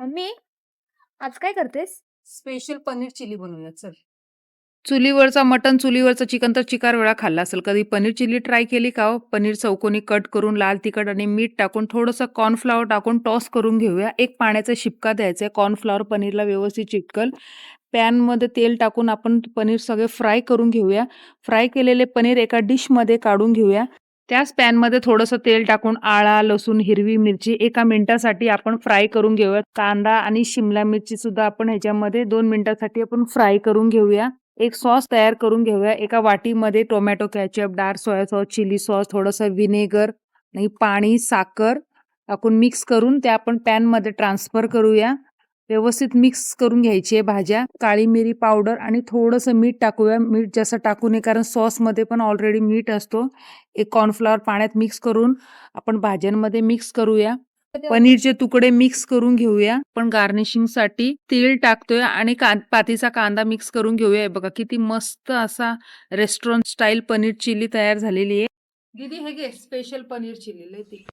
Mummy, आज काय करतेस? स्पेशल पनीर चिली बनवूया चल. चुलीवरचा मटण, चुलीवरचा चिकन तर चिकार वेळा खाल्ला असेल. कधी पनीर चिली ट्राय केली का हो? पनीर चौकोनी कट करून लाल तिखट आणि मीठ टाकून थोडंसं कॉर्नफ्लॉवर टाकून टॉस करून घेऊया. एक पाण्याचा शिपका द्यायचा आहे. कॉर्नफ्लॉवर पनीरला व्यवस्थित चिटकल. पॅनमध्ये तेल टाकून आपण पनीर सगळे फ्राय करून घेऊया. फ्राय केलेले पनीर एका डिशमध्ये काढून घेऊया. त्याच पॅनमध्ये थोडंसं तेल टाकून आळा, लसूण, हिरवी मिरची एका मिनिटासाठी आपण फ्राय करून घेऊया. कांदा आणि शिमला मिरची सुद्धा आपण ह्याच्यामध्ये 2 मिनिटासाठी आपण फ्राय करून घेऊया. एक सॉस तयार करून घेऊया. एका वाटीमध्ये tomato ketchup, dark soya sauce, chilli sauce, थोडंसं व्हिनेगर आणि पाणी, साखर टाकून मिक्स करून ते आपण पॅनमध्ये ट्रान्सफर करूया. व्यवस्थित मिक्स करून घ्यायची आहे भाज्या. काळी मिरी पावडर आणि थोडंसं मीठ टाकूया. मीठ जास्त टाकू नये कारण सॉसमध्ये पण ऑलरेडी मीठ असतो. एक कॉर्नफ्लॉवर पाण्यात मिक्स करून आपण भाज्यांमध्ये मिक्स करूया. पनीरचे तुकडे मिक्स करून घेऊया. पण गार्निशिंगसाठी तीळ टाकतोय आणि पातीचा कांदा मिक्स करून घेऊया. बघा किती मस्त असा रेस्टॉरंट स्टाईल पनीर चिली तयार झालेली आहे. दीदी हे घे स्पेशल पनीर चिली लय तिखट.